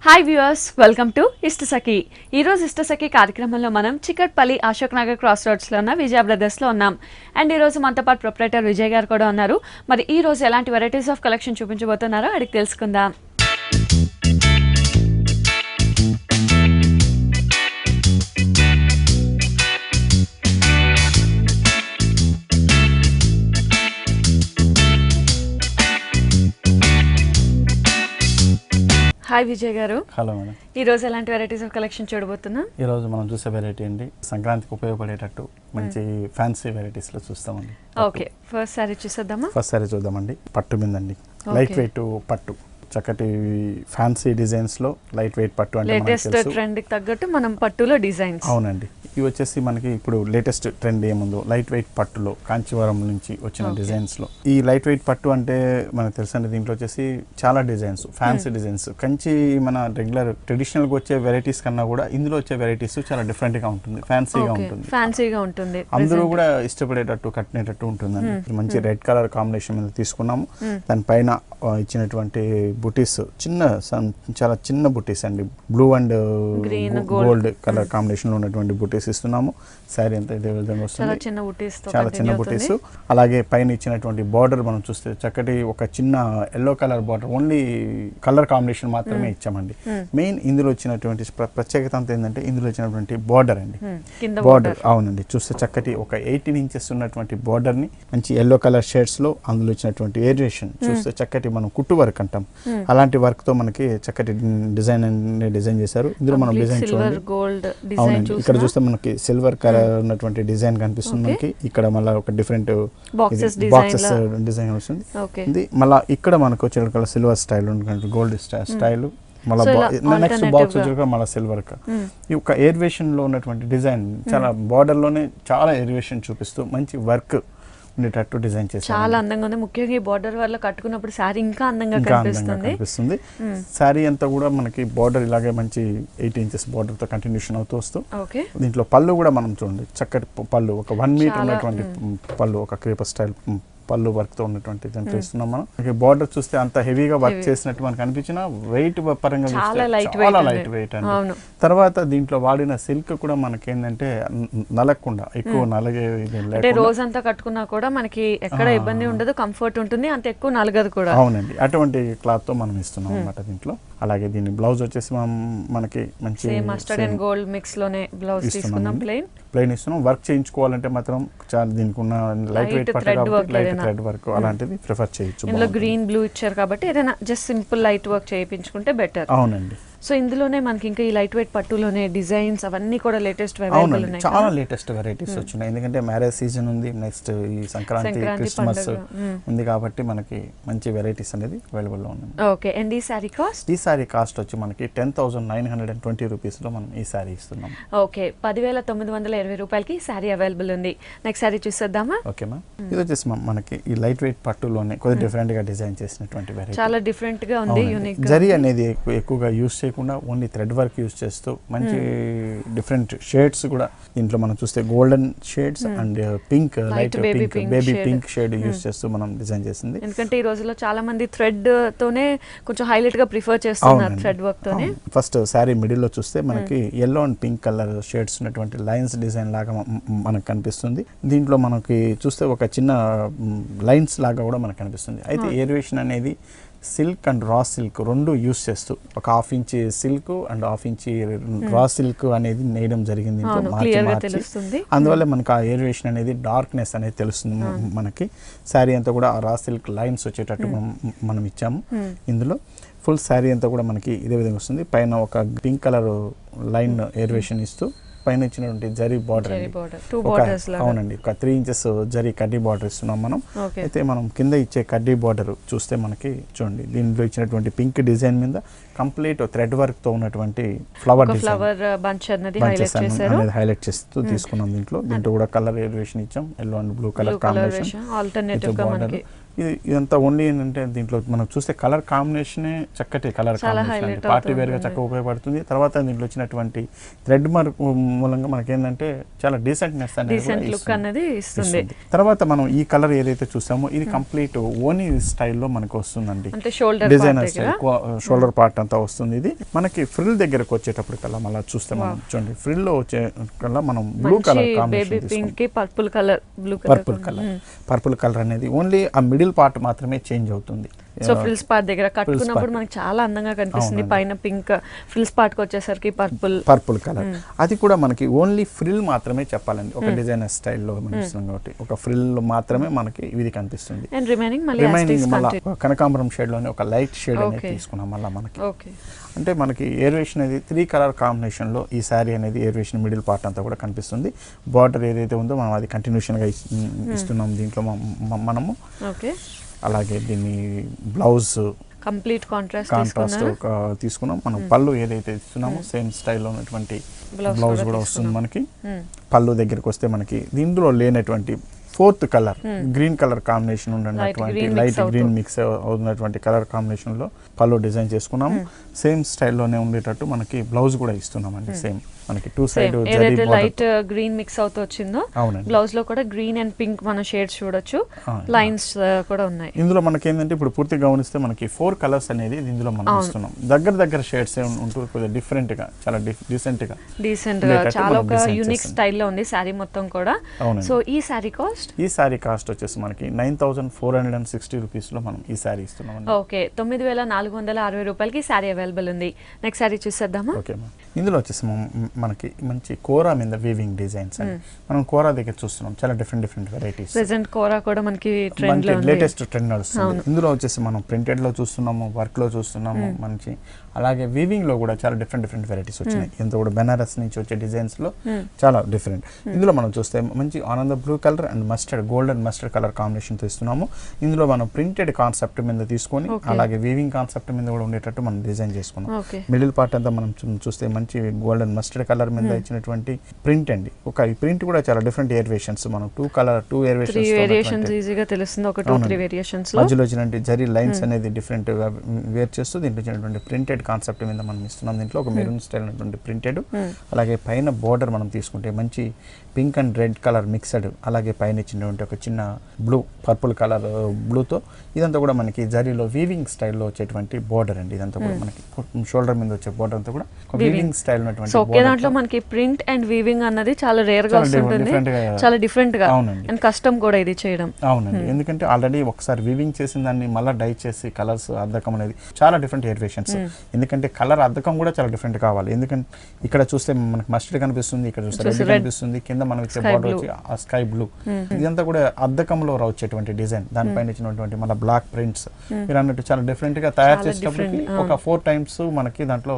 Hi viewers, welcome to Ishtasakhi. ఈరోజు ఇష్టసఖి కార్యక్రమంలో మనం చికట్పల్లి అశోక్ నగర్ క్రాస్ రోడ్స్లో ఉన్న విజయ బ్రదర్స్లో ఉన్నాం. అండ్ ఈరోజు మనతో పాటు ప్రొప్రైటర్ విజయ్ గారు కూడా ఉన్నారు. మరి ఈ రోజు ఎలాంటి వెరైటీస్ ఆఫ్ కలెక్షన్ చూపించబోతున్నారో అడిగి తెలుసుకుందాం. హాయ్ విజయ్ గారు. Hello madam. ఈ రోజు ఎలాంటి వెరైటీస్ ఆఫ్ కలెక్షన్ చూడబోతున్నాం? ఈ రోజు మనం చూసే వెరైటీ అండి సంక్రాంతికి ఉపయోగపడేటట్టు మంచి ఫ్యాన్సీ వెరైటీస్ లో చూస్తామండి. ఓకే, ఫస్ట్ సారీ చూసేద్దామా? ఫస్ట్ సారీ చూద్దామండి. పట్టు మీదండి, లైట్ వెయిట్ పట్టు, చక్కటి ఫ్యాన్సీ డిజైన్స్ లో లైట్ వెయిట్ పట్టు అంటే లేటెస్ట్ ట్రెండ్ కి తగ్గట్టు మనం పట్టులో డిజైన్స్. అవునండి, ఇవి వచ్చేసి మనకి ఇప్పుడు లేటెస్ట్ ట్రెండ్ ఏముందో లైట్ వెయిట్ పట్టులో కాంచీవరం నుంచి వచ్చిన డిజైన్స్ లో. ఈ లైట్ వెయిట్ పట్టు అంటే మనకు తెలుసండి, దీంట్లో వచ్చేసి చాలా డిజైన్స్, ఫ్యాన్సీ డిజైన్స్. కంచి మన రెగ్యులర్ ట్రెడిషనల్ గా వచ్చే వెరైటీస్ కన్నా కూడా ఇందులో వచ్చే వెరైటీస్ చాలా డిఫరెంట్ గా ఉంటుంది, ఫ్యాన్సీగా ఉంటుంది. అందరూ కూడా ఇష్టపడేటట్టు కట్టినట్టు ఉంటుందండి. మంచి రెడ్ కలర్ కాంబినేషన్ మీద తీసుకున్నాము. దానిపైన ఇచ్చినటువంటి బుటీస్ చాలా చిన్న బుటీస్ అండి, blue and gold colour combination లో ఉన్నటువంటి బుటీస్ ఇస్తున్నాము. శారీ అంతా ఇదే విధంగా వస్తుంది, చాలా చిన్న బుటీస్. అలాగే పైన ఇచ్చినటువంటి బార్డర్ మనం చూస్తే చక్కటి ఒక చిన్న yellow colour border, only colour combination మాత్రమే ఇచ్చామండి. మెయిన్ ఇందులో వచ్చినటువంటి ప్రత్యేకత అంతా ఏంటంటే ఇందులో వచ్చినటువంటి బార్డర్ అండి, బార్డర్. అవునండి, చూస్తే చక్కటి ఒక 18 ఇంచెస్ ఉన్నటువంటి బార్డర్ ని మంచి ఎల్లో కలర్ షేడ్స్ లో అందులో ఇచ్చినటువంటి ఏరియేషన్ చూస్తే చక్కటి మనం కుట్టు వర్క్ అంటాం, అలాంటి వర్క్ తో మనకి చక్కటి డిజైన్ చేశారు. ఇందులో మనం డిజైన్ చూడండి. అవునండి, ఇక్కడ చూస్తే మనకి సిల్వర్ కలర్ ఉన్నటువంటి డిజైన్ కనిపిస్తుంది మనకి. ఇక్కడ మళ్ళీ ఒక డిఫరెంట్ బాక్సెస్ డిజైన్ వస్తుంది. మళ్ళీ ఇక్కడ మనకు వచ్చే సిల్వర్ స్టైల్ ఉన్నటువంటి గోల్డ్ స్టైల్, మళ్ళీ నెక్స్ట్ బాక్స్ వచ్చి మళ్ళీ సిల్వర్. ఈ యొక్క ఎయిర్వేషన్ లో ఉన్నటువంటి డిజైన్ చాలా బార్డర్ లోనే చాలా ఎయిర్వేషన్ చూపిస్తూ మంచి వర్క్ ఉండేటట్టు డిజైన్ చేశారు. చాలా అందంగా ఉంది. ముఖ్యంగా ఈ బార్డర్ వల్ల కట్టుకున్నప్పుడు శారీ ఇంకా అందంగా కనిపిస్తుంది. శారీ అంతా కూడా మనకి బార్డర్ ఇలాగే మంచి 8 ఇంచెస్ బార్డర్ తో కంటిన్యూషన్ అవుతూ వస్తూ, దీంట్లో పళ్ళు కూడా మనం చూడండి చక్కటి పళ్ళు, ఒక 1 మీటర్ ఉన్నటువంటి పళ్ళు, ఒక క్రీపర్ స్టైల్ పళ్ళు వర్క్ తో ఉన్నటువంటి దాంట్లో ఇస్తున్నాం మనం. బార్డర్ చూస్తే అంత హెవీగా వర్క్ చేసినట్టు మనకు అనిపించిన వెయిట్ పరంగా చాలా లైట్ వెయిట్ అండి. తర్వాత దీంట్లో వాడిన సిల్క్ కూడా మనకి ఏంటంటే నలగకుండా, ఎక్కువ నలగే రోజంతా కట్టుకున్నా కూడా మనకి ఎక్కడ ఇబ్బంది ఉండదు, కంఫర్ట్ ఉంటుంది, అంత ఎక్కువ నలగదు కూడా. అవునండి, అటువంటి క్లాత్ తో మనం ఇస్తున్నాం అన్నమాట దీంట్లో. అలాగే దీని బ్లౌజ్ వచ్చేసి మనకి మంచి మస్టర్డ్ అండ్ గోల్డ్ మిక్స్ లోనే బ్లౌజ్ తీసుకున్నాం. ప్లెయిన్ ఇస్తున్నాం. వర్క్ చేయించుకోవాలంటే మాత్రం చాలా దీనికి ఉన్న లైట్ వెయిట్ పట్టు కాబట్టి లైట్ థ్రెడ్ వర్క్ అలాంటిది ప్రిఫర్ చేయొచ్చు. ఇందులో గ్రీన్ బ్లూ ఇచ్చారు కాబట్టి ఏదైనా జస్ట్ సింపుల్ లైట్ వర్క్ చేయించుకుంటే బెటర్. అవునండి. సో ఇందులోనే మనకి ఇంకా ఈ లైట్ వెయిట్ పట్టులోనే డిజైన్స్ అవన్నీ కూడా లేటెస్ట్ అవైలబుల్ ఉన్నాయి. చాలా లేటెస్ట్ వెరైటీస్ వచ్చినాయి, ఎందుకంటే మ్యారేజ్ సీజన్ ఉంది, నెక్స్ట్ ఈ సంక్రాంతి క్రిస్మస్ ఉంది కాబట్టి మనకి మంచి వెరైటీస్ అనేది అవైలబుల్ లో ఉన్నాయి. ఓకే, అండ్ ఈ సారీ కాస్ట్ వచ్చి మనకి 10,920 రూపీస్ లో మనం ఈ సారీ ఇస్తున్నాం. ఓకే, 10,920 రూపాయలకి ఈ సారీ అవైలబుల్ ఉంది. నెక్స్ట్ సారీ చూసేద్దామా? ఓకే మ్యామ్, ఇది వచ్చేసి మనకి ఈ లైట్ వెయిట్ పట్టులోనే కొద్దిగా డిఫరెంట్ గా డిజైన్ చేసినటువంటి వెరైటీ, చాలా డిఫరెంట్ గా ఉంది, యూనిక్. జరీ అనేది ఎక్కువగా use only thread work use చేస్తూ మంచి డిఫరెంట్ షేడ్స్ కూడా దీంట్లో మనం చూస్తే golden shades and pink, light baby pink shade use చేస్తూ మనం డిజైన్ చేసింది. ఎందుకంటే ఈ రోజుల్లో చాలా మంది థ్రెడ్ తోనే కొంచెం హైలైట్ గా ప్రిఫర్ చేస్తున్నారు, థ్రెడ్ వర్క్ తోనే. ఫస్ట్ శారీ మిడిల్ లో చూస్తే మనకి yellow and pink colour shades ఉన్నటువంటి లైన్స్ డిజైన్ లాగా మనకు కనిపిస్తుంది. దీంట్లో మనకి చూస్తే ఒక చిన్న లైన్స్ లాగా కూడా మనకు కనిపిస్తుంది. అయితే ఏరియేషన్ అనేది సిల్క్ అండ్ రా సిల్క్ రెండు యూస్ చేస్తూ ఒక 1/2 inch silk and 1/2 inch raw silk అనేది నేయడం జరిగింది. అందువల్ల మనకు ఆ ఏరియేషన్ అనేది డార్క్నెస్ అనేది తెలుస్తుంది మనకి. శారీ అంతా కూడా ఆ రా సిల్క్ లైన్స్ వచ్చేటట్టు మనం ఇచ్చాము. ఇందులో ఫుల్ శారీ అంతా కూడా మనకి ఇదే విధంగా వస్తుంది. పైన ఒక పింక్ కలర్ లైన్ ఏరియేషన్ ఇస్తూ పైన ఇచ్చినటువంటి జరీ బార్డర్ అండి. అవునండి, ఒక 3 ఇంచెస్ జరీ కడ్డీ బార్డర్ ఇస్తున్నాం మనం. అయితే మనం కింద ఇచ్చే కడ్డీ బార్డర్ చూస్తే మనకి చూడండి, దీనిలో ఇచ్చినటువంటి పింక్ డిజైన్ మీద కంప్లీట్ థ్రెడ్ వర్క్ తో ఉన్నటువంటి ఫ్లవర్ బంచ్ అనేది హైలైట్ చేస్తూ తీసుకున్నాం. దీంట్లో కూడా కలర్ ఏరియేషన్ ఇచ్చాం, yellow and blue colour combination. ఇదంతా ఓన్లీ ఏంటంటే దీంట్లో మనం చూస్తే కలర్ కాంబినేషనే చక్కటి కలర్ కాంబినేషన్, పార్టీ వేర్గా చక్కగా ఉపయోగపడుతుంది. తర్వాత దీంట్లో వచ్చినటువంటి థ్రెడ్ మార్క్ మూలంగా మనకి ఏంటంటే చాలా డీసెంట్నెస్ అనేది ఇస్తుంది. తర్వాత మనం ఈ కలర్ ఏదైతే చూసామో ఇది కంప్లీట్ ఓనీ స్టైల్లో మనకు వస్తుందండి, డిజైనర్ స్టైల్, షోల్డర్ పార్ట్ అంతా వస్తుంది. ఇది మనకి ఫ్రిల్ దగ్గరకు వచ్చేటప్పుడు కల్లా మళ్ళీ చూస్తే మనం చూడండి, ఫ్రిల్ లో వచ్చే కల్లా మనం blue colour combination, purple colour అనేది ఓన్లీ ఆ మిడిల్ పార్ట్ మాత్రమే చేంజ్ అవుతుంది. సో ఫ్రిల్స్ పార్ట్ దగ్గర కట్టుకున్నప్పుడు మనకి చాలా అందంగా కనిపిస్తుంది. పైన పింక్, ఫ్రిల్స్ పార్ట్ కి వచ్చేసరికి పర్పుల్ కలర్. అది కూడా మనకి ఓన్లీ ఫ్రిల్ మాత్రమే చెప్పాలండి, ఒక డిజైనర్ స్టైల్లో మనం ఇస్తున్నాం కాబట్టి ఒక ఫ్రిల్ మాత్రమే మనకి ఇది కనిపిస్తుంది. రిమైనింగ్ మళ్ళీ కనకాంబరం షేడ్ లోనే ఒక లైట్ షేడ్ అనేది తీసుకున్నాం మళ్ళీ మనకి. అంటే మనకి ఏరియేషన్ అనేది 3 కలర్ కాంబినేషన్ లో ఈ శారీ అనేది ఏరియేషన్ మిడిల్ పార్ట్ అంతా కూడా కనిపిస్తుంది. బార్డర్ ఏదైతే ఉందో మనం అది కంటిన్యూషన్ గా ఇస్తున్నాం దీంట్లో మనము. అలాగే దీన్ని బ్లౌజ్ కంప్లీట్ కాంట్రాస్ట్ తీసుకున్నాం. మనం పళ్ళు ఏదైతే ఇస్తున్నామో సేమ్ స్టైల్లో ఉన్నటువంటి బ్లౌజ్ కూడా వస్తుంది మనకి. పళ్ళు దగ్గరికి వస్తే మనకి దీంట్లో లేనటువంటి 4th colour green colour combination ఉన్నటువంటి లైట్ గ్రీన్ మిక్స్ అవుతున్నటువంటి కలర్ కాంబినేషన్ లో పళ్ళు డిజైన్ చేసుకున్నాము. సేమ్ స్టైల్లోనే ఉండేటట్టు మనకి బ్లౌజ్ కూడా ఇస్తున్నామండి. సేమ్ మనకి 2 సైడ్ ఏదైతే లైట్ గ్రీన్ మిక్స్ అవుతూ వచ్చిందో బ్లౌజ్ లో కూడా గ్రీన్ అండ్ పింక్ మన షేడ్స్ చూడొచ్చు, లైన్స్ కూడా ఉన్నాయి. ఇందులో మనకి ఏంటంటే ఇప్పుడు పూర్తిగా గమనిస్తే మనకి 4 కలర్స్ అనేది ఇందులో మనం ఇస్తున్నాం. దగ్గర షేడ్స్ ఉంటూ కొద్దిగా డిఫరెంట్ గా, చాలా డీసెంట్ గా చాలా ఒక యూనిక్ స్టైల్లో ఉంది శారీ మొత్తం కూడా. సో ఈ శారీ కాస్ట్ వచ్చేసి మనకి 9460 రూపీస్ లో మనం ఈ శారీ ఇస్తున్నాం. ఓకే, 9460 రూపాయలకి శారీ అవైలబుల్ ఉంది. నెక్స్ట్ శారీ చూసేద్దామా? ఓకే, ఇందులో వచ్చేసి మనకి మంచి కోరా మీద వీవింగ్ డిజైన్స్ అని మనం కోరా దగ్గర చూస్తున్నాం. చాలా డిఫరెంట్ వెరైటీస్. ప్రెజెంట్ కోరా కూడా మనకి ట్రెండ్ లో ఉంది, లేటెస్ట్ ట్రెండ్ నడుస్తుంది. ఇందులో వచ్చేసి మనం ప్రింటెడ్ లో చూస్తున్నాము, వర్క్ లో చూస్తున్నాము మంచి. అలాగే వీవింగ్ లో కూడా చాలా డిఫరెంట్ వెరైటీస్ వచ్చినాయి. ఇంత కూడా బెనారస్ నుంచి వచ్చే డిజైన్స్ లో చాలా డిఫరెంట్. ఇందులో మనం చూస్తే మంచి ఆనంద blue colour and golden mustard colour combination తో ఇస్తున్నాము. ఇందులో మనం ప్రింటెడ్ కాన్సెప్ట్ మీద తీసుకొని అలాగే వీవింగ్ కాన్సెప్ట్ మీద కూడా ఉండేటట్టు మనం డిజైన్ చేసుకున్నాం. మిడిల్ పార్ట్ అంతా మనం చూస్తే మంచి గోల్డెన్ మస్టర్డ్ కలర్ మీద ఇచ్చినటువంటి ప్రింట్ అండి. ఒక ఈ ప్రింట్ కూడా చాలా డిఫరెంట్ ఏరియేషన్స్, మనం 2 వేరియేషన్స్ ఈజీగా తెలుస్తుంది. ఒక 2-3 వేరియేషన్స్ లో మధ్యలో వచ్చినటువంటి జరీ లైన్స్ అనేది డిఫరెంట్ గా వేర్ చేస్తూ దీంట్లో వచ్చినటువంటి ప్రింటెడ్ కాన్సెప్ట్ మీద మనం ఇస్తున్నాం. దీంట్లో ఒక మెరూన్ స్టైల్ ఉన్నటువంటి ప్రింటెడ్, అలాగే పైన బోర్డర్ మనం తీసుకుంటే మంచి pink and red colour mixed, అలాగే పైన ఇచ్చినటువంటి ఒక చిన్న పర్పుల్ కలర్ బ్లూతో ఇదంతా కూడా మనకి జరీలో వీవింగ్ స్టైల్లో వచ్చేటువంటి బోర్డర్ అండి. ఇదంతా కూడా మనకి షోల్డర్ మీద వచ్చే బోర్డర్ అంతా కూడా వీవింగ్ స్టైల్ ఉన్నటువంటి బోర్డర్. దాంట్లో మనకి ప్రింట్ అండ్ వీవింగ్ అన్నది చాలా రేర్ గా వస్తుంది, చాలా డిఫరెంట్ గా. అవునండి, అండ్ కస్టమ్ కూడా ఇది చేయడం. అవునండి, ఎందుకంటే ఆల్రెడీ ఒకసారి వీవింగ్ చేసిన దాన్ని మళ్ళీ డై చేసి కలర్స్ అద్దకం అనేది చాలా డిఫరెంట్ ఏరియేషన్స్. ఎందుకంటే కలర్ అద్దకం కూడా చాలా డిఫరెంట్ కావాలి. ఎందుకంటే ఇక్కడ చూస్తే మనకి మస్టర్డ్ కనిపిస్తుంది, ఇక్కడ చూస్తే రెడ్ కనిపిస్తుంది, కింద మనం ఇచ్చే బోర్డర్ వచ్చి ఆ స్కై బ్లూ. ఇదంతా కూడా అద్దకంలో వచ్చేటువంటి డిజైన్, దానిపైన ఇచ్చినటువంటి మళ్ళీ బ్లాక్ ప్రింట్స్ మీరు అన్నట్టు చాలా డిఫరెంట్ గా తయారు చేసేటప్పటికి ఒక 4 times మనకి దాంట్లో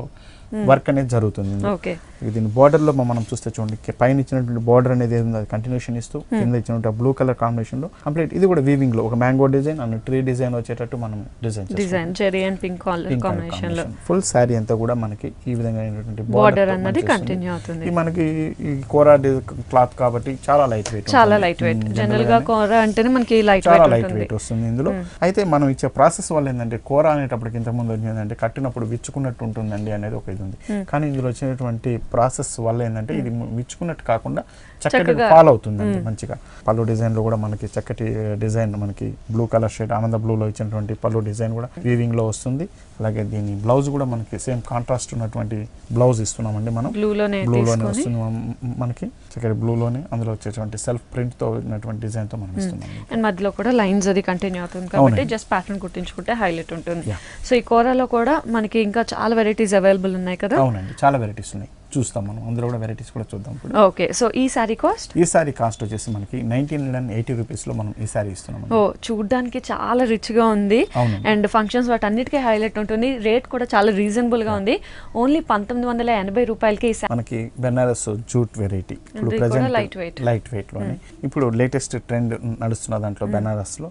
వర్క్ అనేది జరుగుతుంది. దీని బోర్డర్ లో మనం చూస్తే చూడండి, పైన ఇచ్చినటువంటి బోర్డర్ అనేది కంటిన్యూషన్ ఇస్తూ కింద ఇచ్చినటువంటి బ్లూ కలర్ కాంబినేషన్ లో కంప్లీట్ ఇది కూడా వీవింగ్ లో ఒక mango design and tree design వచ్చేటట్టు మనం design zari and pink combination లో ఫుల్ శారీ అంతా కూడా మనకి ఈ విధంగా బోర్డర్ అన్నది కంటిన్యూ అవుతుంది. మనకి ఈ కోరా క్లాత్ కాబట్టి చాలా లైట్ వెయిట్. జనరల్ గా కోరా అంటేనే మనకి లైట్ వెయిట్ వస్తుంది ఇందులో. అయితే మనం ఇచ్చే ప్రాసెస్ వల్ల ఏంటంటే కోరా అనేటప్పటికి ఇంత ముందు ఏంటంటే కట్టినప్పుడు విచ్చుకున్నట్టు ఉంటుందండి అనేది ఒక ఇది ఉంది. కానీ ఇందులో వచ్చినటువంటి ప్రాసెస్ వల్ల ఏంటంటే ఇది విచ్చుకున్నట్టు కాకుండా చక్కటి ఫాల్ అవుతుందండి మంచిగా. పళ్ళు డిజైన్ లో కూడా మనకి చక్కటి డిజైన్, మనకి బ్లూ కలర్ షేడ్ ఆనంద బ్లూ లో ఇచ్చినటువంటి పళ్ళు డిజైన్ కూడా వీవింగ్ లో వస్తుంది. అలాగే దీని బ్లౌజ్ కూడా మనకి సేమ్ కాంట్రాస్ట్ ఉన్నటువంటి బ్లౌజ్ ఇస్తున్నామండి మనం. బ్లూలోనే వస్తున్నాం మనకి చక్కటి బ్లూలోనే, అందులో వచ్చేటువంటి సెల్ఫ్ ప్రింట్ తో ఉన్నటువంటి డిజైన్ తో మనం ఇస్తున్నాం. అండ్ మధ్యలో కూడా లైన్స్ అది కంటిన్యూ అవుతుంది కాబట్టి జస్ట్ ప్యాటర్న్ కుట్టించుకుంటే హైలైట్ ఉంటుంది. సో ఈ కోరాలో కూడా మనకి ఇంకా చాలా వెరైటీస్ అవైలబుల్ ఉన్నాయి కదా? అవునండి, చాలా వెరైటీస్ ఉన్నాయి, చూస్తాం మనం. అందులో కూడా వెరైటీస్ కూడా చూద్దాం. ఓకే, సో ఈ సారీ కాస్ట్ వచ్చేసి మనకి 1980 రూపీస్ లో మనం ఈ సారీ ఇస్తున్నాం. చూడడానికి చాలా రిచ్ గా ఉంది అండ్ ఫంక్షన్స్ వాటి అన్నిటికీ హైలైట్ ఉంటుంది. రేట్ కూడా చాలా రీజనబుల్ గా ఉంది. ఓన్లీ 1980 రూపాయలకి మనకి బెనారస్ జూట్ వెరైటీ. ఇప్పుడు ప్రెజెంట్ లైట్ వెయిట్ లోనే ఇప్పుడు లేటెస్ట్ ట్రెండ్ నడుస్తున్న దాంట్లో బెనారస్ లో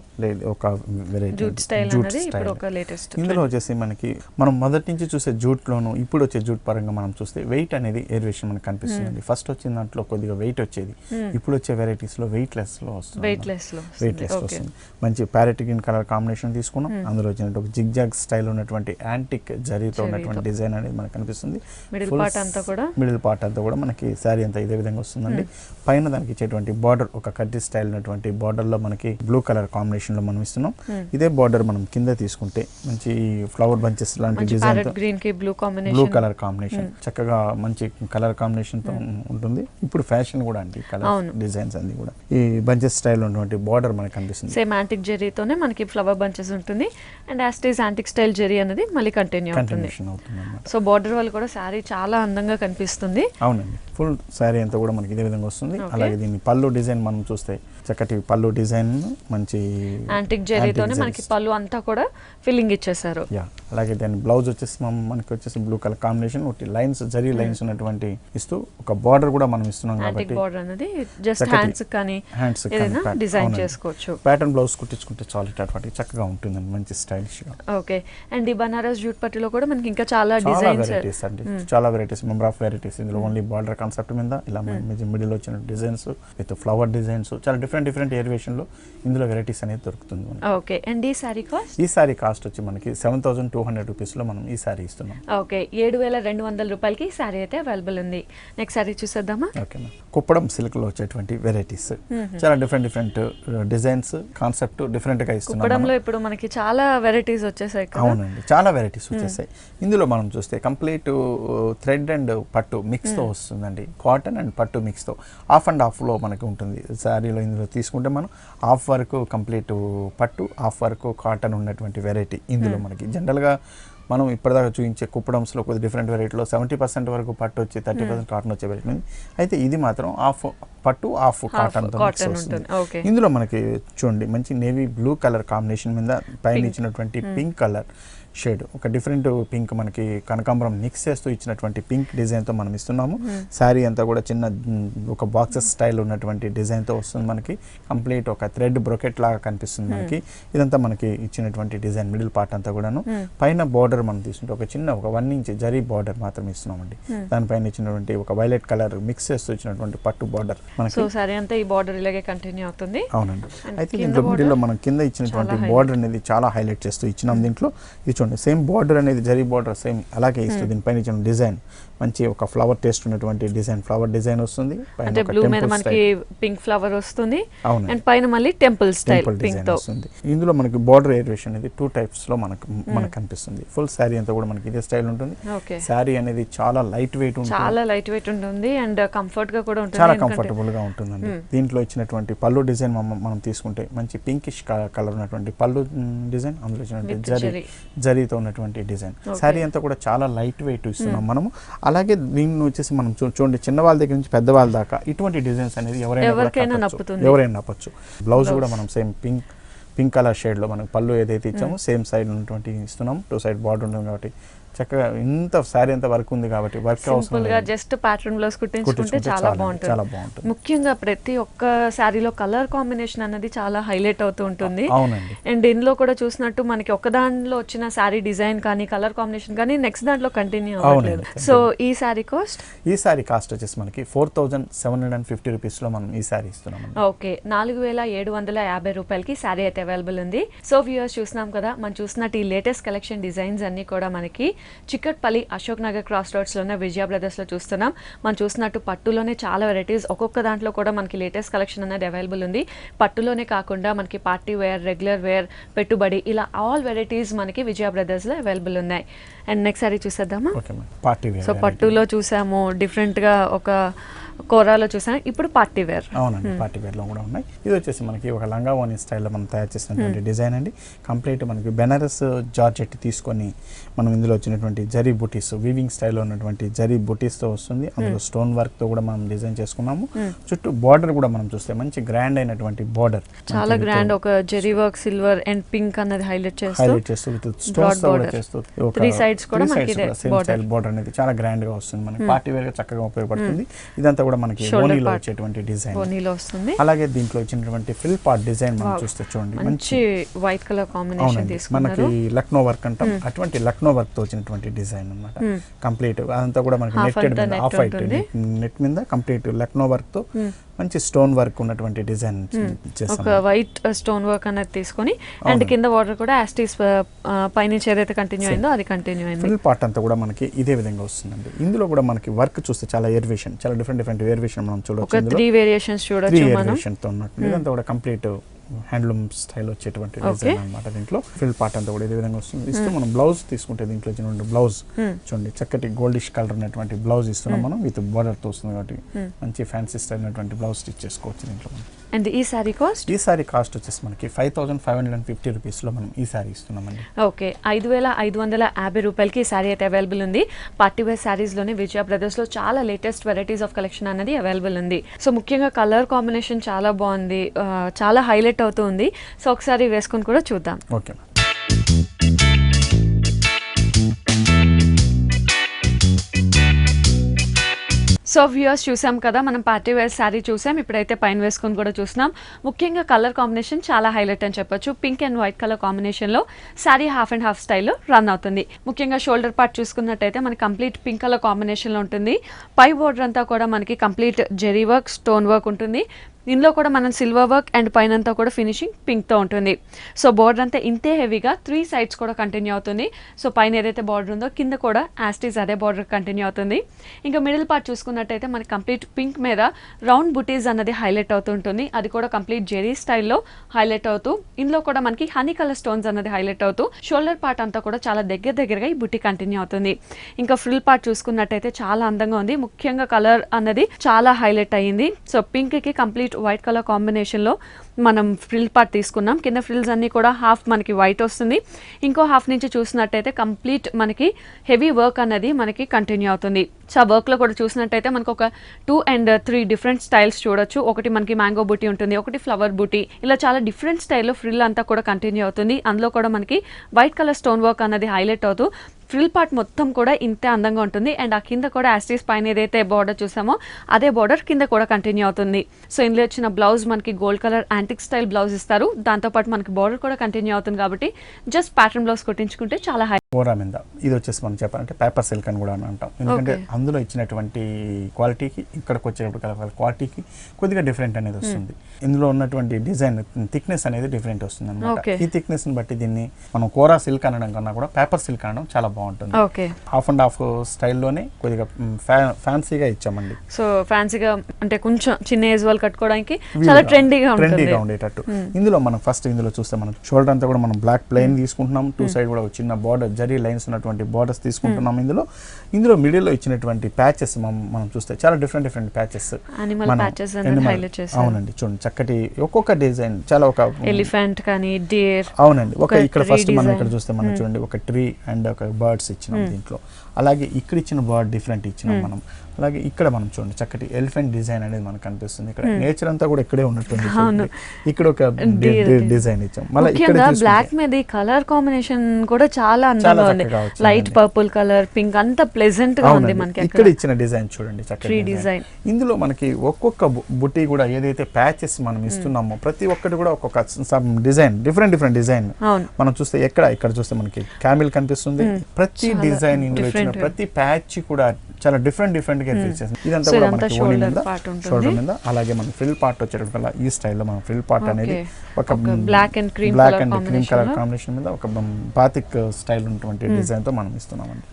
ఒక వెరైటీ జూట్ స్టైల్ ఇప్పుడు ఒక లేటెస్ట్. ఇందులో వచ్చేసి మనకి మనం మొదటి నుంచి చూసే జూట్ లోను ఇప్పుడు వచ్చే జూట్ పరంగా మనం చూస్తే వెయిట్ అనేది అనేది ఏరియేషన్ మనకు కనిపిస్తుంది. ఫస్ట్ వచ్చిన దాంట్లో కొద్దిగా వెయిట్ వచ్చేది, ఇప్పుడు వచ్చే వెరైటీస్ లో వెయిట్ లెస్ లో వస్తుంది. వెయిట్ లెస్ వస్తుంది. మంచి ప్యారెట్ గ్రీన్ కలర్ కాంబినేషన్ తీసుకున్నాం. అందులో వచ్చినట్టు ఒక జిగ్ జాగ్ స్టైల్ ఉన్నటువంటి యాంటిక్ జరీతో ఉన్నటువంటి డిజైన్ అనేది మనకు కనిపిస్తుంది. మిడిల్ పార్ట్ అంతా కూడా మనకి శారీ అంతా ఇదే విధంగా వస్తుందండి. పైన దానికి ఇచ్చేటువంటి బార్డర్ ఒక కడ్డీ స్టైల్ ఉన్నటువంటి బార్డర్ లో మనకి బ్లూ కలర్ కాంబినేషన్ లో మనం ఇస్తున్నాం. ఇదే బార్డర్ మనం కింద తీసుకుంటే మంచి ఫ్లవర్ బంచెస్ లాంటి డిజైన్ బ్లూ కలర్ కాంబినేషన్ చక్కగా మంచి కలర్ కాంబినేషన్ తో ఉంటుంది. ఇప్పుడు ఫ్యాషన్ కూడా అండి కలర్ డిజైన్స్ అన్ని కూడా ఈ బంచెస్ స్టైల్ ఉన్నటువంటి బార్డర్ మనకి కనిపిస్తుంది. సేమ్ యాంటిక్ జరీతోనే మనకి ఫ్లవర్ బంచెస్ ఉంటుంది అండ్ యాస్టీస్ యాంటిక్ స్టైల్ జరీ అనేది మళ్ళీ కంటిన్యూ అవుతుంది. సో బార్డర్ వల్ల కూడా శారీ చాలా అందంగా కనిపిస్తుంది. అవునండి, ఫుల్ శారీ అంతా కూడా మనకి ఇదే విధంగా వస్తుంది. అలాగే దీన్ని పళ్ళు డిజైన్ మనం చూస్తే చక్కటి పళ్ళు డిజైన్ మంచి యాంటిక్ జరీతోనే మనకి పళ్ళు అంతా కూడా ఫిల్లింగ్ ఇచ్చేసారు. అలాగే దాని బ్లౌజ్ వచ్చేసి మనకి వచ్చేసి blue colour combination lines zari lines ఉన్నటువంటి ఇస్తూ ఒక బార్డర్ కూడా మనం ఇస్తున్నాం కాబట్టి బార్డర్ అనేది జస్ట్ హ్యాండ్స్ కానీ ఏదైనా డిజైన్ చేసుకోవచ్చు. ప్యాటర్న్ బ్లౌజ్ కుట్టించుకుంటే చాలు ఇట్లాంటి చక్కగా ఉంటుందండి, మంచి స్టైలిష్ గా. ఓకే, అండ్ ఈ బనారస్ జూట్ పట్టులో కూడా మనకి ఇంకా చాలా వెరైటీస్ అండి, చాలా వెరైటీస్, మెంబర్ ఆఫ్ వెరైటీస్. ఇందులో ఓన్లీ బార్డర్ కాన్సెప్ట్ మీద ఇలా మిడిల్ వచ్చిన డిజైన్స్ విత్ ఫ్లవర్ డిజైన్స్ చాలా డిఫరెంట్ ఏరియేషన్ లో ఇందులో వెరైటీస్ అనేది దొరుకుతుంది. ఓకే, అండ్ ఈ సారీ కాస్ట్ వచ్చి మనకి 7,200 రూపీస్ లో మనం ఈ సారీ ఇస్తున్నాం. ఓకే, 7,200 రూపాయలకి ఈ సారీ అయితే అవైలబుల్ ఉంది. నెక్స్ట్ సారీ చూసేద్దామా? ఓకే, కుప్పడం సిల్క్ లో వచ్చేటువంటి వెరైటీస్ చాలా డిఫరెంట్ డిజైన్స్ కాన్సెప్ట్ డిఫరెంట్ గా ఇస్తున్నాం. కుప్పడంలో ఇప్పుడు మనకి చాలా వెరైటీస్ వచ్చేసాయి. అవునండి, చాలా వెరైటీస్ వచ్చేసాయి. ఇందులో మనం చూస్తే కంప్లీట్ థ్రెడ్ అండ్ పట్టు మిక్స్ తో వస్తుందండి. కాటన్ అండ్ పట్టు మిక్స్ తో హాఫ్ అండ్ హాఫ్ లో మనకి ఉంటుంది శారీలో. ఇందులో తీసుకుంటే మనం హాఫ్ వరకు కంప్లీట్ పట్టు, హాఫ్ వరకు కాటన్ ఉన్నటువంటి వెరైటీ. ఇందులో మనకి జనరల్గా మనం ఇప్పటిదాకా చూపించే కుప్పడంస్లో కొద్ది డిఫరెంట్ వెరైటీలో 70% వరకు పట్టు వచ్చి 30% కాటన్ వచ్చే వెరైటీ ఉంది. అయితే ఇది మాత్రం హాఫ్ పట్టు హాఫ్ కాటన్తో వస్తుంది. ఇందులో మనకి చూడండి మంచి నేవీ బ్లూ కలర్ కాంబినేషన్ మీద పైన ఇచ్చినటువంటి పింక్ కలర్ షేడ్, ఒక డిఫరెంట్ పింక్ మనకి కనకాంబరం మిక్స్ చేస్తూ ఇచ్చినటువంటి పింక్ డిజైన్తో మనం ఇస్తున్నాము. శారీ అంతా కూడా చిన్న ఒక బాక్సెస్ స్టైల్ ఉన్నటువంటి డిజైన్తో వస్తుంది. మనకి కంప్లీట్ ఒక థ్రెడ్ బ్రొకెట్ లాగా కనిపిస్తుంది మనకి. ఇదంతా మనకి ఇచ్చినటువంటి డిజైన్ మిడిల్ పార్ట్ అంతా కూడాను. పైన బార్డర్ మనం తీసుకుంటే ఒక చిన్న ఒక 1 ఇంచ్ జరీ బార్డర్ మాత్రం ఇస్తున్నామండి. దానిపైన ఇచ్చినటువంటి ఒక వైలెట్ కలర్ మిక్స్ చేస్తూ ఇచ్చినటువంటి పట్టు బార్డర్ మనకి. శారీ అంతా ఈ బార్డర్ ఇలాగే కంటిన్యూ అవుతుంది. అవునండి, అయితే దీంట్లో మిడిల్లో మనం కింద ఇచ్చినటువంటి బార్డర్ అనేది చాలా హైలైట్ చేస్తూ ఇచ్చినాం. దీంట్లో ఇది సేమ్ బార్డర్ అనేది జరీ బార్డర్ సేమ్ అలాగే ఇస్తుంది. దీనిపైన ఇచ్చిన డిజైన్ మంచి ఒక ఫ్లవర్ టేస్ట్ ఉన్నటువంటి డిజైన్, ఫ్లవర్ డిజైన్ వస్తుంది. అంటే బ్లూ మీద మనకి పింక్ ఫ్లవర్ వస్తుంది అండ్ పైన మళ్ళీ టెంపుల్ స్టైల్ పింక్ తో వస్తుంది. ఇందులో మనకి బార్డర్ ఏరియేషన్ అనేది 2 టైప్స్ లో మనకు కనిపిస్తుంది. ఫుల్ శారీ అంతా కూడా మనకి ఇదే స్టైల్ ఉంటుంది. శారీ అనేది చాలా లైట్ వెయిట్ ఉంటుంది అండ్ కంఫర్ట్ గా కూడా ఉంటుంది, చాలా కంఫర్టబుల్ గా ఉంటుందండి. దీంట్లో ఇచ్చినటువంటి పళ్ళు డిజైన్ మనం తీసుకుంటే మంచి పింకిష్ కలర్ ఉన్నటువంటి పళ్ళు డిజైన్, అందులో ఇచ్చినటువంటి జరీతో ఉన్నటువంటి డిజైన్. శారీ అంతా కూడా చాలా లైట్ వెయిట్ ఇస్తున్నాం మనము. అలాగే దీన్ని వచ్చేసి మనం చూడండి చిన్న వాళ్ళ దగ్గర నుంచి పెద్ద వాళ్ళ దాకా ఇటువంటి డిజైన్స్ అనేది ఎవరైనా నప్పచ్చు. బ్లౌజ్ కూడా మనం సేమ్ పింక్ కలర్ షేడ్ లో మనకు పళ్ళు ఏదైతే ఇచ్చామో సేమ్ సైడ్ ఉన్నటువంటి ఇస్తున్నాం. 2 సైడ్ బార్డర్ ఉంటుంది కాబట్టి చక్కగా ఇంత శారీ అంత వర్క్ ఉంది కాబట్టి వర్క్ అవసరం లేదు. జస్ట్ ప్యాటర్న్ బ్లౌజ్ కుట్టించుకుంటే చాలా బాగుంటుంది. ముఖ్యంగా ప్రతి ఒక్క శారీలో కలర్ కాంబినేషన్ అనేది చాలా హైలైట్ అవుతూ ఉంటుంది. అవునండి, అండ్ ఇందులో కూడా చూసినట్టు మనకి ఒక దాంట్లో వచ్చిన శారీ డిజైన్ కానీ కలర్ కాంబినేషన్ కానీ నెక్స్ట్ దాంట్లో కంటిన్యూ అవ్వట్లేదు. సో ఈ శారీ కాస్ట్ వచ్చేసి మనకి 4,750 రూపీస్ లో మనం ఈ శారీ ఇస్తున్నాం. ఓకే, 4,750 రూపాయలకి శారీ అయితే అవైలబుల్ ఉంది. సో వ్యూయర్స్ చూస్తున్నాం కదా, మనం చూసినట్టు ఈ లేటెస్ట్ కలెక్షన్ డిజైన్స్ అన్ని కూడా మనకి చిక్కట్పల్లి అశోక్ నగర్ క్రాస్ రోడ్స్ లోనే విజయ బ్రదర్స్ లో చూస్తున్నాం. మనం చూసినట్టు పట్టులోనే చాలా వెరైటీస్, ఒక్కొక్క దాంట్లో కూడా మనకి లేటెస్ట్ కలెక్షన్ అనేది అవైలబుల్ ఉంది. పట్టులోనే కాకుండా మనకి పార్టీ వేర్, రెగ్యులర్ వేర్, పెట్టుబడి ఇలా ఆల్ వెరైటీస్ మనకి విజయ బ్రదర్స్ లో అవైలబుల్ ఉన్నాయి. అండ్ నెక్స్ట్ సారీ చూసేద్దామా? సో పట్టులో చూసాము, డిఫరెంట్ గా ఒక కోరాలో చూసాను, ఇప్పుడు పార్టీ వేర్. అవునండి, పార్టీ వేర్ లో కూడా ఉన్నాయి. ఇది వచ్చేసి మనకి ఒక లంగా ఓని స్టైల్లో మనం తయారు చేసినటువంటి డిజైన్ అండి. కంప్లీట్ మనకి బెనారస్ జార్జెట్ తీసుకొని మనం ఇందులో వచ్చినటువంటి జరీ బుటీస్, వీవింగ్ స్టైల్లో ఉన్నటువంటి జరీ బుటీస్ తో వస్తుంది. అందులో స్టోన్ వర్క్ తో కూడా మనం డిజైన్ చేసుకున్నాము. చుట్టూ బార్డర్ కూడా మనం చూస్తే మంచి గ్రాండ్ అయినటువంటి బార్డర్, చాలా గ్రాండ్, ఒక zari work silver and pink అనేది హైలైట్ చేస్తూ స్టోన్స్ కూడా చేస్తూ 3 సైడ్స్ కూడా మనకి సేమ్ స్టైల్ బార్డర్ అనేది చాలా గ్రాండ్ గా వస్తుంది. మనకి పార్టీ వేర్ గా చక్కగా ఉపయోగపడుతుంది. ఇదంతా కూడా మనకి ఓనీలో వచ్చేటువంటి డిజైన్ వస్తుంది. అలాగే దీంట్లో వచ్చినటువంటి ఫిల్ పార్ట్ డిజైన్ మనం చూస్తే చూడండి మంచి వైట్ కలర్ కాంబినేషన్ తీసుకున్నారు. మనకి లక్నో వర్క్ అంటాం, అటువంటి లక్నో వర్క్ తో వచ్చినటువంటి డిజైన్ అన్నమాట. కంప్లీట్ అదంతా కూడా మనకి నెట్టెడ్ మీద ఆఫ్ వైట్ నెట్ మీద కంప్లీట్ లక్నో వర్క్ తో మంచి స్టోన్ వర్క్ ఉన్నటువంటి డిజైన్ చేసాం. ఒక వైట్ స్టోన్ వర్క్ అనేది తీసుకొని అండ్ కింద బార్డర్ కూడా యాస్టీస్ పైనుంచి ఏదైతే కంటిన్యూ అయిందో అది కంటిన్యూ అయింది. ఫుల్ పార్ట్ అంతా కూడా మనకి ఇదే విధంగా వస్తుందండి. ఇందులో కూడా మనకి వర్క్ చూస్తే చాలా వేరియేషన్, చాలా డిఫరెంట్ వేరియేషన్ మనం చూడొచ్చు. ఒక 3 వేరియేషన్స్ చూడొచ్చు మనం. వేరియేషన్ తో ఉన్నట్టు ఇదంతా కూడా కంప్లీట్ హ్యాండ్లూమ్ స్టైల్ వచ్చేటువంటి డిజైన్ అన్నమాట. దీంట్లో ఫిల్ పార్ట్ అంతా కూడా ఇదే విధంగా వస్తుంది. ఇస్తూ మనం బ్లౌజ్ తీసుకుంటే దీంట్లో వచ్చిన బ్లౌజ్ చూడండి చక్కటి గోల్డిష్ కలర్ ఉన్నటువంటి బ్లౌజ్ ఇస్తున్నాం మనం విత్ బార్డర్ తో వస్తుంది కాబట్టి మంచి ఫ్యాన్సీ స్టైల్ ఉన్నటువంటి బ్లౌజ్ స్టిచ్ చేసుకోవచ్చు దీంట్లో. అండ్ ఈ సారీ కాస్ట్? ఈ సారీ కాస్ట్ వచ్చేసి మనకి 5550 రూపీస్ లో మనం ఈ సారీ ఇస్తున్నామండి. ఓకే, 5550 రూపాయలకి ఈ సారీ అయితే అవైలబుల్ ఉంది. పార్టీ వేర్ సారీస్ లోనే విజయ బ్రదర్స్ లో చాలా లేటెస్ట్ వెరైటీస్ ఆఫ్ కలెక్షన్ అనేది అవైలబుల్ ఉంది. సో ముఖ్యంగా కలర్ కాంబినేషన్ చాలా బాగుంది, చాలా హైలైట్ అవుతుంది. సో ఒకసారి వేసుకొని కూడా చూద్దాం. ఓకే, సో వ్యూయర్స్ చూసాం కదా, మనం పార్టీ వేర్ శారీ చూసాం, ఇప్పుడైతే పైన వేసుకొని కూడా చూస్తున్నాం. ముఖ్యంగా కలర్ కాంబినేషన్ చాలా హైలైట్ అని చెప్పొచ్చు. పింక్ అండ్ వైట్ కలర్ కాంబినేషన్లో శారీ హాఫ్ అండ్ హాఫ్ స్టైల్లో రన్ అవుతుంది. ముఖ్యంగా షోల్డర్ పార్ట్ చూసుకున్నట్టయితే మనకి కంప్లీట్ పింక్ కలర్ కాంబినేషన్లో ఉంటుంది. పై బోర్డర్ అంతా కూడా మనకి complete zari work, stone work ఉంటుంది. ఇందులో కూడా మనం సిల్వర్ వర్క్ అండ్ పైన అంతా కూడా ఫినిషింగ్ పింక్తో ఉంటుంది. సో బార్డర్ అంతా ఇంతే హెవీగా 3 సైడ్స్ కూడా కంటిన్యూ అవుతుంది. సో పైన ఏదైతే బార్డర్ ఉందో కింద కూడా యాస్టీస్ అదే బార్డర్ కంటిన్యూ అవుతుంది. ఇంకా మిడిల్ పార్ట్ చూసుకున్నట్టయితే మనకి కంప్లీట్ పింక్ మీద రౌండ్ బుటీస్ అన్నది హైలైట్ అవుతుంటుంది. అది కూడా కంప్లీట్ జెరీ స్టైల్లో హైలైట్ అవుతూ ఇందులో కూడా మనకి హనీ కలర్ స్టోన్స్ అన్నది హైలైట్ అవుతూ షోల్డర్ పార్ట్ అంతా కూడా చాలా దగ్గరగా ఈ బుటీ కంటిన్యూ అవుతుంది. ఇంకా ఫ్రిల్ పార్ట్ చూసుకున్నట్టయితే చాలా అందంగా ఉంది. ముఖ్యంగా కలర్ అన్నది చాలా హైలైట్ అయ్యింది. సో పింక్ కి కంప్లీట్ వైట్ కలర్ కాంబినేషన్లో మనం ఫ్రిల్ పార్ట్ తీసుకున్నాం. కింద ఫ్రిల్స్ అన్ని కూడా హాఫ్ మనకి వైట్ వస్తుంది. ఇంకో హాఫ్ నుంచి చూసినట్టయితే కంప్లీట్ మనకి హెవీ వర్క్ అనేది మనకి కంటిన్యూ అవుతుంది. సో ఆ వర్క్లో కూడా చూసినట్టయితే మనకు ఒక 2 and 3 డిఫరెంట్ స్టైల్స్ చూడొచ్చు. ఒకటి మనకి మ్యాంగో బూటీ ఉంటుంది, ఒకటి ఫ్లవర్ బూటీ, ఇలా చాలా డిఫరెంట్ స్టైల్లో ఫ్రిల్ అంతా కూడా కంటిన్యూ అవుతుంది. అందులో కూడా మనకి వైట్ కలర్ స్టోన్ వర్క్ అనేది హైలైట్ అవుతూ ఫ్రిల్ పార్ట్ మొత్తం కూడా ఇంతే అందంగా ఉంటుంది. అండ్ ఆ కింద కూడా యాస్టీస్ పైన ఏదైతే బార్డర్ చూసామో అదే బార్డర్ కింద కూడా కంటిన్యూ అవుతుంది. సో ఇందులో వచ్చిన బ్లౌజ్ మనకి gold colour antique style blouse ఇస్తారు. దాంతోపాటు మనకి బార్డర్ కూడా కంటిన్యూ అవుతుంది కాబట్టి జస్ట్ ప్యాటర్న్ బ్లౌజ్ కుట్టించుకుంటే చాలా హై. కోరా మీద ఇది వచ్చేసి మనం చెప్పాలంటే పేపర్ సిల్క్ అని కూడా అంటాం. ఎందుకంటే అందులో ఇచ్చినటువంటి క్వాలిటీకి ఇక్కడికి వచ్చేటప్పుడు క్వాలిటీకి కొద్దిగా డిఫరెంట్ అనేది వస్తుంది. ఇందులో ఉన్నటువంటి డిజైన్ థిక్నెస్ అనేది డిఫరెంట్ వస్తుంది అనమాట. ఈ థిక్నెస్ ని బట్టి దీన్ని మనం కోరా సిల్క్ అనడం కన్నా కూడా పేపర్ సిల్క్ అనడం చాలా బాగుంటుంది. హాఫ్ అండ్ హాఫ్ స్టైల్లోనే కొద్దిగా ఫ్యాన్సీగా ఇచ్చామండి. సో ఫ్యాన్సీగా అంటే కొంచెం చిన్న ఏజ్ వాళ్ళు కట్టుకోవడానికి చాలా ట్రెండీగా ఉండేటట్టు. ఇందులో మనం ఫస్ట్ ఇందులో చూస్తే మనం షోల్డర్ అంతా కూడా మనం బ్లాక్ ప్లెయిన్ తీసుకుంటున్నాం. 2 సైడ్ కూడా చిన్న బార్డర్ జరీ లైన్స్ ఉన్నటువంటి బార్డర్స్ తీసుకుంటున్నాం. ఇందులో మిడిల్ లో ఇచ్చినటువంటి ప్యాచెస్ మనం చూస్తే చాలా డిఫరెంట్ ప్యాచెస్. అవునండి, చూడండి చక్కటి ఒక్కొక్క డిజైన్ చాలా ఒక ఎలిఫెంట్ కానీ డియర్. అవునండి, ఒక ఇక్కడ ఫస్ట్ మనం ఇక్కడ చూస్తే మనం చూడండి ఒక ట్రీ అండ్ ఒక బర్డ్స్ ఇచ్చినాం దీంట్లో. అలాగే ఇక్కడ ఇచ్చిన బర్డ్ డిఫరెంట్ ఇచ్చినాం మనం. అలాగే ఇక్కడ మనం చూడండి చక్కటి ఎలిఫెంట్ డిజైన్ అనేది మనకు కనిపిస్తుంది. ఇక్కడ నేచర్ అంతా కూడా ఇక్కడే ఉన్నట్టుంది. ఇక్కడ ఒక డిజైన్ ఇచ్చాం. మళ్ళీ ఇక్కడ బ్లాక్ మీద కలర్ కాంబినేషన్ కూడా చాలా అందంగా ఉంది. లైట్ పర్పుల్ కలర్, పింక్, అంత ప్లెజెంట్ గా ఉంది మనకి. ఇక్కడ ఇచ్చిన డిజైన్ చూడండి చక్కటి డిజైన్. ఇందులో మనకి ఒక్కొక్క బుట్టి కూడా ఏదైతే ప్యాచెస్ మనం ఇస్తున్నామో ప్రతి ఒక్కటి కూడా ఒక్కొక్క డిజైన్ డిఫరెంట్ డిజైన్ మనం చూస్తే ఇక్కడ చూస్తే మనకి క్యామిల్ కనిపిస్తుంది. ప్రతి డిజైన్ ఇందులో ఇచ్చిన ప్రతి ప్యాచ్ కూడా చాలా డిఫరెంట్ గా ఫీచర్స్. ఇదంతా కూడా మనకి షోల్డర్ మీద. అలాగే మన ఫ్రిల్ పార్ట్ వచ్చేటప్పుడు ఈ స్టైల్లో మనం ఫ్రిల్ పార్ట్ అనేది ఒక black and cream colour combination మీద ఒక బాతిక్ స్టైల్ ఉన్నటువంటి డిజైన్ తో మనం ఇస్తున్నామండి.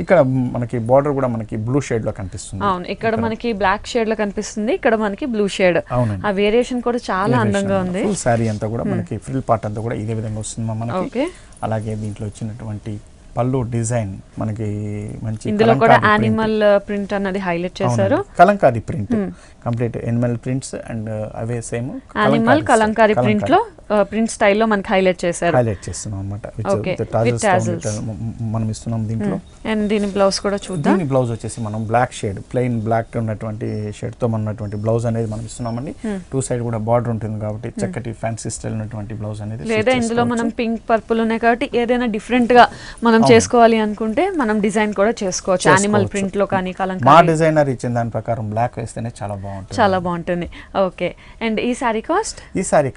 ఇక్కడ మనకి బార్డర్ కూడా మనకి బ్లూ షేడ్ లో కనిపిస్తుంది. అవును, ఇక్కడ మనకి బ్లాక్ షేడ్ లో కనిపిస్తుంది, ఇక్కడ మనకి బ్లూ షేడ్. ఆ వేరియేషన్ కూడా చాలా అందంగా ఉంది. ఫుల్ సారీ అంతా కూడా మనకి ఫ్రిల్ పార్ట్ అంతా కూడా ఇదే విధంగా వస్తుంది మనకి. అలాగే దీంట్లో వచ్చినటువంటి పళ్ళు డిజైన్ మనకి మంచి ఇందులో కూడా యానిమల్ ప్రింట్ అన్నది హైలైట్ చేశారు. Kalamkari print, complete animal prints and away same animal Kalamkari print లో ప్రింట్ స్టైల్లో మనకి హైలైట్ చేస్తున్నాం అన్నమాట. మనం ఇస్తున్నాం దీంట్లో. అండ్ దీని బ్లౌజ్ కూడా చూద్దాం. దీని బ్లౌజ్ వచ్చేసి మనం బ్లాక్ షేడ్ ప్లెయిన్ బ్లాక్ ఉన్నటువంటి షేడ్ తో ఉన్నటువంటి బ్లౌజ్ అనేది మనం ఇస్తున్నామండి. 2 సైడ్ కూడా బార్డర్ ఉంటుంది కాబట్టి చక్కటి ఫ్యాన్సీ స్టైల్ ఉన్నటువంటి బ్లౌజ్ అనేది. లేదా ఇందులో మనం పింక్ పర్పుల్ ఉన్నాయి కాబట్టి ఏదైనా డిఫరెంట్ గా మనం చేసుకోవాలి అనుకుంటే మనం డిజైన్ కూడా చేసుకోవచ్చు. యానిమల్ ప్రింట్ లో కానీ కలంకారీ. మా డిజైనర్ ఇచ్చిన దాని ప్రకారం బ్లాక్ వేస్తేనే చాలా బాగుంటుంది. ఓకే. అండ్ ఈ సారీ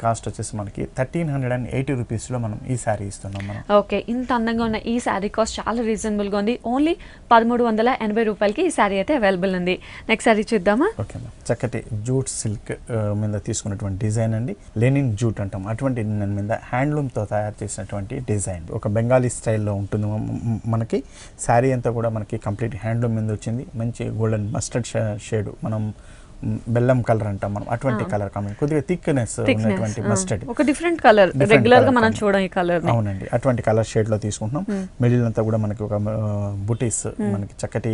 కాస్ట్ వచ్చేసి మనకి మనకి 1380 రూపీస్లో మనం ఈ శారీ ఇస్తున్నాం మనం. ఓకే, ఇంత అందంగా ఉన్న ఈ శారీ కాస్ట్ చాలా రీజనబుల్గా ఉంది. ఓన్లీ 1380 రూపాయలకి ఈ శారీ అయితే అవైలబుల్ ఉంది. నెక్స్ట్ శారీ చూద్దామా? ఓకే మ్యామ్, చక్కటి జూట్ సిల్క్ మీద తీసుకున్నటువంటి డిజైన్ అండి. లెనిన్ జూట్ అంటాం, అటువంటి లెనిన్ మీద హ్యాండ్లూమ్తో తయారు చేసినటువంటి డిజైన్. ఒక బెంగాలీ స్టైల్లో ఉంటుంది మనకి. శారీ అంతా కూడా మనకి కంప్లీట్ హ్యాండ్లూమ్ మీద వచ్చింది. మంచి గోల్డెన్ మస్టర్డ్ షేడ్, మనం బెల్లం కలర్ అంటాం మనం, అటువంటి కలర్ కామెంట్, కొద్దిగా థిక్నెస్ ఉన్నటువంటి మస్టర్డ్, ఒక డిఫరెంట్ కలర్, రెగ్యులర్ గా మనం చూడం ఈ కలర్. అవునండి, అటువంటి కలర్ షేడ్ లో తీసుకుంటున్నాం. మిడిల్ అంతా కూడా మనకి ఒక బుటీస్, మనకి చక్కటి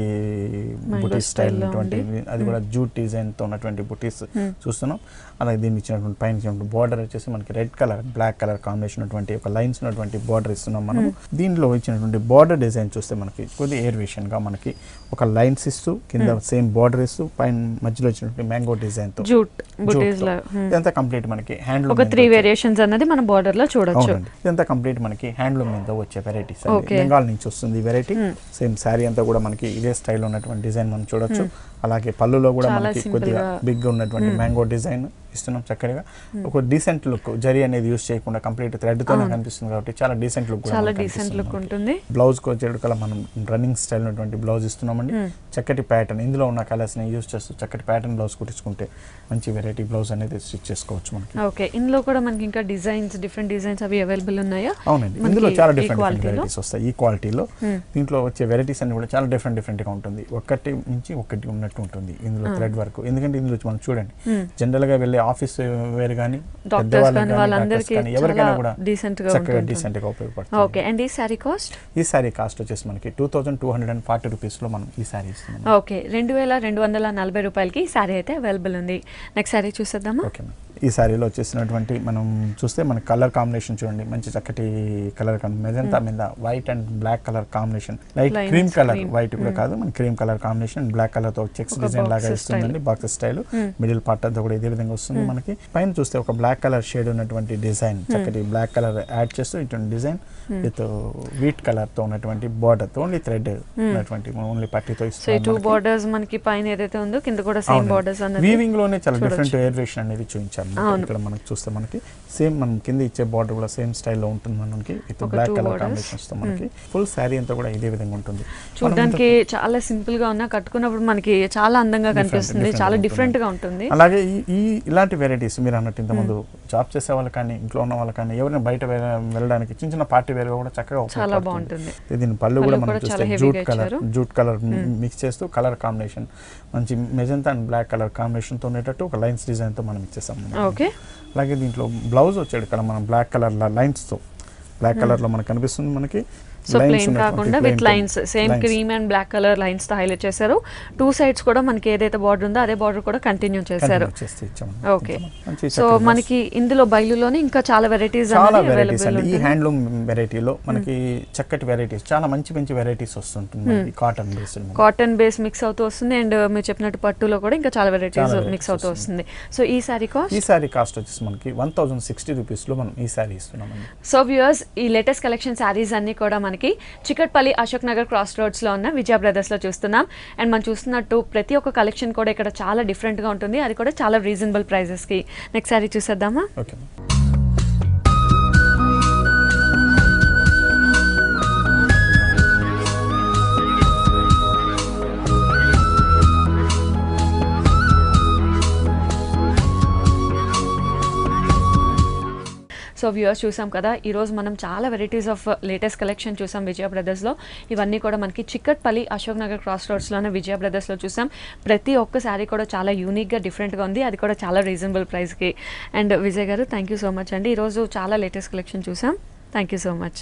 బుటీస్ స్టైల్ ఉన్నటువంటి, అది కూడా జూట్ డిజైన్ తో ఉన్నటువంటి బుటీస్ చూస్తున్నాం. అలాగే దీన్ని ఇచ్చినటువంటి పైన బార్డర్ వచ్చేసి మనకి red colour black colour combination ఉన్నటువంటి ఒక లైన్స్ ఉన్నటువంటి బార్డర్ ఇస్తున్నాం మనం. దీనిలో ఇచ్చినటువంటి బార్డర్ డిజైన్ చూస్తే మనకి కొద్దిగా ఏరియేషన్ గా మనకి ఒక లైన్స్ ఇస్తూ, కింద సేమ్ బార్డర్ ఇస్తూ, పైన మధ్యలో ఇచ్చినటువంటి మ్యాంగో డిజైన్ తో జూట్ బుటీస్ లా ఇదంతా కంప్లీట్ మనకి హ్యాండ్లూమ్, ఒక 3 వేరియేషన్స్ అన్నది మనం బార్డర్ లో చూడొచ్చు. ఇదంతా కంప్లీట్ మనకి హ్యాండ్లూమ్ మీద వచ్చే వెరైటీస్, బెంగాల్ నుంచి వస్తుంది ఈ వెరైటీ. సేమ్ శారీ అంతా కూడా మనకి ఇదే స్టైల్ ఉన్నటువంటి డిజైన్ మనం చూడొచ్చు. అలాగే పళ్ళులో కూడా మనకి కొద్దిగా బిగ్ గా ఉన్నటువంటి మ్యాంగో డిజైన్ ఇస్తున్నాం. చక్కగా ఒక డీసెంట్ లుక్, జరీ అనేది యూస్ చేయకుండా కంప్లీట్ థ్రెడ్ తోనే కనిపిస్తుంది కాబట్టి చాలా డీసెంట్ లుక్, చాలా డీసెంట్ లుక్ ఉంటుంది. బ్లౌజ్ కి వచ్చేడు కల మనం రన్నింగ్ స్టైల్ ఉన్నటువంటి బ్లౌజ్ ఇస్తున్నామండి. చక్కటి ప్యాటర్న్, ఇందులో ఉన్న కలర్స్ ని యూస్ చేస్తూ చక్కటి ప్యాటర్న్ బ్లౌజ్ కుట్టించుకుంటే మంచి వెరైటీ బ్లౌజ్ అనేది స్టిచ్ చేసుకోవచ్చు మనకి. ఓకే, ఇందులో కూడా మనకి ఇంకా డిజైన్స్, డిఫరెంట్ డిజైన్స్ అవి అవైలబుల్ ఉన్నాయా? అవునండి, ఇందులో చాలా డిఫరెంట్ వెరైటీస్ వస్తాయి ఈ క్వాలిటీలో. దీంట్లో వచ్చే వెరైటీస్ అన్ని కూడా చాలా డిఫరెంట్ గా ఉంటుంది. ఒకటి నుంచి ఒకటి ఉన్నట్టు ఉంటుంది ఇందులో థ్రెడ్ వర్క్. ఎందుకంటే ఇందులో మనం చూడండి, జనరల్ గా వెళ్ళే ఆఫీస్ వేర్ గానీ, వాళ్ళందరికీ ఎవరికైనా కూడా డీసెంట్ గా ఉపయోగపడుతుంది. ఓకే, అండ్ ఈ సారీ కాస్ట్? ఈ సారీ కాస్ట్ వచ్చేసి మనకి 2240 రూపీస్ లో మనం ఈ సారీ ఇస్తున్నాం. ఓకే, 2240 రూపాయలకి ఈ సారీ అయితే అవైలబుల్ ఉంది. నెక్స్ట్ సారీ చూసేద్దామా? ఓకే, ఈ సారీలో వచ్చేసినటువంటి మనం చూస్తే మన కలర్ కాంబినేషన్ చూడండి, మంచి చక్కటి కలర్, మెజంతా మీద white and black colour combination, light cream colour, white కూడా కాదు, మన cream colour combination, black colour తో చెక్స్ డిజైన్ లాగా ఇస్తుందండి. బాక్స్ స్టైల్, మిడిల్ పార్ట్ అంతా కూడా ఇదే విధంగా వస్తుంది మనకి. పైన చూస్తే ఒక బ్లాక్ కలర్ షేడ్ ఉన్నటువంటి డిజైన్, చక్కటి బ్లాక్ కలర్ యాడ్ చేస్తూ ఇటువంటి డిజైన్ విత్ వీట్ కలర్ తో ఉన్నటువంటి బార్డర్ తో, ఓన్లీ థ్రెడ్ ఉన్నటువంటి, ఓన్లీ పట్టితో ఇస్తుంది. టూ బార్డర్స్ మనకి పైన ఏదైతే ఉందో కింద కూడా సేమ్ బార్డర్స్ అన్నది వీవింగ్ లోనే చాలా డిఫరెంట్ వేరియేషన్ అనేది చూపించారు. ఇక్కడ మనకి చూస్తే మనకి సేమ్ మనం కింద ఇచ్చే బార్డర్ కూడా సేమ్ స్టైల్లో ఉంటుంది మనకి, విత్ బ్లాక్ కలర్ కాంబినేషన్స్ తో మనకి ఫుల్ శారీ అంతా కూడా ఇదే విధంగా ఉంటుంది. చూడడానికి చాలా సింపుల్ గా ఉన్నా, కట్టుకున్నప్పుడు మనకి చాలా అందంగా కనిపిస్తుంది, చాలా డిఫరెంట్ గా ఉంటుంది. అలాగే ఈ ఇలాంటి వెరైటీస్ మీరు అన్నట్టు ఇంతకుముందు జాబ్ చేసే వాళ్ళు కానీ, ఇంట్లో ఉన్న వాళ్ళు కానీ, ఎవరైనా బయట వెళ్ళడానికి చిన్న చిన్న పార్టీ వేర్ కూడా చక్కగా చాలా బాగుంటుంది. దీని పళ్ళు కూడా మనం చూస్తే జూట్ కలర్ మిక్స్ చేస్తూ కలర్ కాంబినేషన్ మంచి magenta and black colour combination తో ఉండేటట్టు ఒక లైన్స్ డిజైన్ తో మనం ఇచ్చేసాం. ఓకే, అలాగే దీంట్లో బ్లౌజ్ వచ్చాడు కదా మనం బ్లాక్ కలర్ లైన్స్ తో, బ్లాక్ కలర్ లో మనకు కనిపిస్తుంది మనకి. సో ప్లెయిన్ కాకుండా with lines, same cream and black colour lines తో హైలైట్ చేశారు. 2 సైడ్స్ కూడా మనకి ఏదైతే బార్డర్ ఉందో అదే బార్డర్ కూడా కంటిన్యూ చేశారు. ఓకే, సో మనకి ఇందులో బయలులోనే ఇంకా చాలా వెరైటీస్ అవైలబుల్. ఈ హ్యాండ్లూమ్ వెరైటీలో మనకి చక్కటి వెరైటీస్, చాలా మంచి వెరైటీస్ వస్తుంటుంది. కాటన్ బేస్ మిక్స్ అవుతూ వస్తుంది, అండ్ మీరు చెప్పినట్టు పట్టులో కూడా ఇంకా చాలా వెరైటీస్ మిక్స్ అవుతూ వస్తుంది. సో ఈ సారీ కాస్ట్ వచ్చేసి మనకి 1060 రూపీస్ లో మనం ఈ సారీ ఇస్తున్నాం. సో వ్యూయర్స్, ఈ లేటెస్ట్ కలెక్షన్ సారీస్ అన్ని కూడా మనకి చికట్పల్లి అశోక్ నగర్ క్రాస్ రోడ్స్ లో ఉన్న విజయ బ్రదర్స్ లో చూస్తున్నాం. అండ్ మనం చూస్తున్నట్టు ప్రతి ఒక్క కలెక్షన్ కూడా ఇక్కడ చాలా డిఫరెంట్ గా ఉంటుంది, అది కూడా చాలా రీజనబుల్ ప్రైజెస్ కి. నెక్స్ట్ సారీ చూసేద్దామా? ఓకే, సో వ్యూవర్స్, చూసాం కదా ఈరోజు మనం చాలా వెరైటీస్ ఆఫ్ లేటెస్ట్ కలెక్షన్ చూసాం విజయ బ్రదర్స్లో. ఇవన్నీ కూడా మనకి చిక్కట్పల్లి అశోక్ నగర్ క్రాస్ రోడ్స్లోనే విజయ బ్రదర్స్లో చూసాం. ప్రతి ఒక్క శారీ కూడా చాలా యూనిక్గా డిఫరెంట్గా ఉంది, అది కూడా చాలా రీజనబుల్ ప్రైస్కి. అండ్ విజయ్ గారు, థ్యాంక్ యూ సో మచ్ అండి. ఈరోజు చాలా లేటెస్ట్ కలెక్షన్ చూసాం. Thank you so much.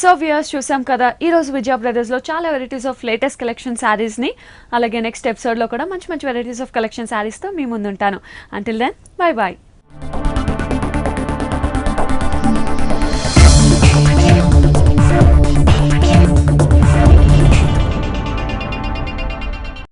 So viewers, చూసాం కదా ఈరోజు విజయ బ్రదర్స్లో చాలా వెరైటీస్ ఆఫ్ లేటెస్ట్ కలెక్షన్ శారీస్ని, అలాగే నెక్స్ట్ ఎపిసోడ్లో కూడా మంచి వెరైటీస్ ఆఫ్ కలెక్షన్ శారీస్తో మీ ముందుంటాను. Until then, bye bye.